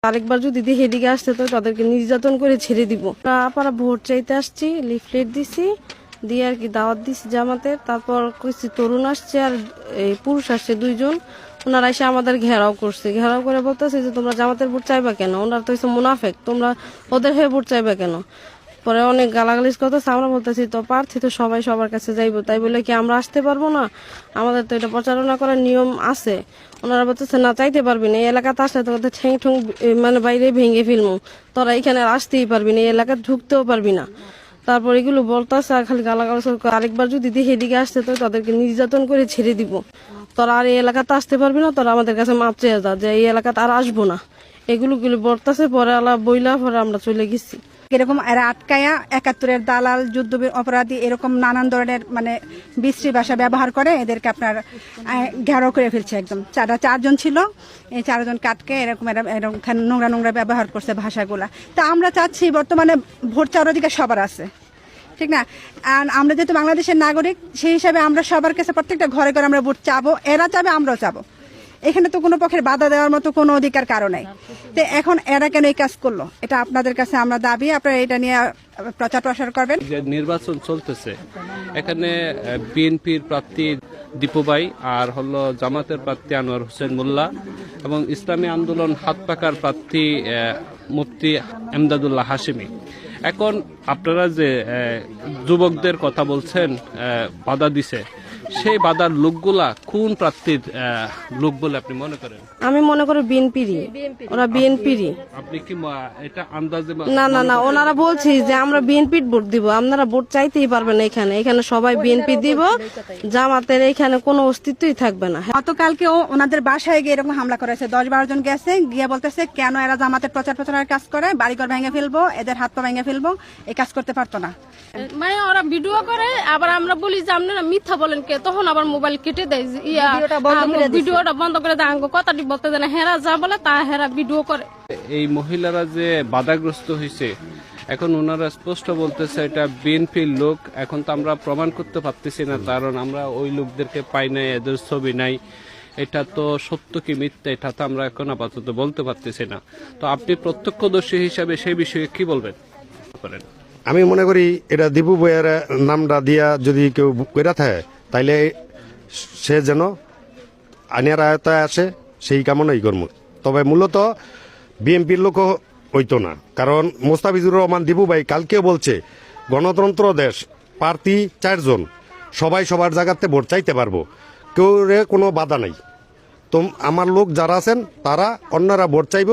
আরেকবার যদি দেখে এদিকে আসতে তো তাদেরকে নির্যাতন করে ছেড়ে দিব। আপনারা ভোট চাইতে আসছি, লিফলেট দিছি, দিয়ে আর কি দাওয়াত দিছি জামাতের। তারপর কইছি তরুণ আসছে আর এই পুরুষ আসছে 2 জন। ওনারা এসে আমাদের ঘেরাও করছে, ঘেরাও করে বলতেছে যে তোমরা জামাতের ভোট চাইবা কেন? ওনারা তো হচ্ছে মুনাফেক, তোমরা ওদের হয়ে ভোট চাইবা কেন? পরে অনেক গালাগালিজ করতেছে। আমরা বলতেছি তো প্রার্থী তো সবাই সবার কাছে যাইবো, তাই বলে কি আমরা আসতে পারবো না? আমাদের তো এটা প্রচারণা করার নিয়ম আছে। ওনারা বলতেছে না, চাইতে পারবি না, এই এলাকাতে আসলে তো ওদের ঠ্যাং ঠুং মানে বাইরে ভেঙে ফেলবো, তোরা এখানে আসতেই পারবি না, এই এলাকায় ঢুকতেও পারবি না। তারপর এগুলো বলতেছে আর খালি গালাগালাজ করে। আরেকবার যদি দেখে এদিকে আসতে তো তাদেরকে নির্যাতন করে ছেড়ে দিব। তোরা আর এই এলাকাতে আসতে পারবি না, তোরা আমাদের কাছে মাপ চেয়ে যা, যে এই এলাকাতে আর আসবো না। এগুলো বলতেছে। পরে আল্লাহ বইলা পরে আমরা চলে গেছি। এরকম এরা আটকায়া 71-এর দালাল, যুদ্ধ অপরাধী, এরকম নানান ধরনের মানে বিশ্রী ভাষা ব্যবহার করে এদেরকে আপনার ঘেরাও করে ফেলছে একদম। 4জন ছিল, এই 4জন কাটকে এরকম নোংরা নোংরা ব্যবহার করছে ভাষাগুলা। তা আমরা চাচ্ছি বর্তমানে ভোট চাওয়ার অধিকার সবার আছে, ঠিক না? আর আমরা যেহেতু বাংলাদেশের নাগরিক, সেই হিসাবে আমরা সবার কাছে প্রত্যেকটা ঘরে ঘরে আমরা ভোট চাবো, এরা চাবে আমরাও চাবো। এখানে তো কোনো পক্ষের বাধা দেওয়ার মতো কোনো অধিকার কারো নাই। তো এখন এরা কেন এই কাজ করলো, এটা আপনাদের কাছে আমরা দাবি, আপনারা এটা নিয়ে প্রচার প্রসার করবেন। যে নির্বাচন চলতেছে, এখানে বিএনপির প্রার্থী দীপু ভাই আর হলো জামাতের প্রার্থী আনোয়ার হোসেন মোল্লা এবং ইসলামী আন্দোলন হাত পাকার প্রার্থী মুফতি এমদাদুল্লাহ হাশেমি। এখন আপনারা যে যুবকদের কথা বলছেন বাধা দিছে, সেই বাধার লোকগুলা কোন প্রার্থীর লোক বলে আপনি মনে করেন? আমি মনে করি বিএনপিরই, ওরা বিএনপিরই। আপনি কি এটা আন্দাজে? না না না, ওনারা বলছি যে আমরা বিএনপির ভোট দিব, আপনারা ভোট চাইতেই পারবেন না। এখানে সবাই বিএনপি দিব, জামাতের এখানে কোনো অস্তিত্বই থাকবে না। গতকালকে ওনাদের বাসায় গিয়ে এরকম হামলা করেছে, 10-12 জন গেছে, গিয়ে বলতেছে কেন এরা জামাতের প্রচার প্রচারের কাজ করে, বাড়িঘর ভেঙে ফেলবো, এদের হাত পা ভেঙে ফেলবো, এই কাজ করতে পারতো না। মানে ওরা ভিডিও করে, আবার আমরা বলি যে আপনারা মিথ্যা বলেন কে, তখন আবার মোবাইল কেটে দেয়, ভিডিওটা বন্ধ করে দেয়। কথাটি বলতে দেয় না, হেরা যা বলে তা হেরা ভিডিও করে। এই মহিলারা যে বাধাগ্রস্ত হয়েছে, এখন ওনারা স্পষ্ট বলতেছে এটা বিএনপির লোক। এখন তো আমরা প্রমাণ করতে পারতেছি না, কারণ আমরা ওই লোকদেরকে পাই নাই, এদের ছবি নাই। এটা তো সত্য কি মিথ্যা, এটা তো আমরা এখন আপাতত বলতে পারতেছি না। তো আপনি প্রত্যক্ষদর্শী হিসাবে সেই বিষয়ে কি বলবেন? আমি মনে করি এটা দীপু বইয়ের নামটা দিয়া যদি কেউ কইরা থাকে, তাইলে সে যেন আইনের আয়তায় আসে, সেই কামনাই করব। তবে মূলত বিএনপির লোকও হইতো না, কারণ মোস্তাফিজুর রহমান দীপু ভাই কালকেও বলছে গণতন্ত্র দেশ, প্রার্থী 4 জন, সবাই সবার জায়গাতে ভোট চাইতে পারবো, কেউ কোনো বাধা নাই। তো আমার লোক যারা আছেন তারা অন্যরা ভোট চাইব,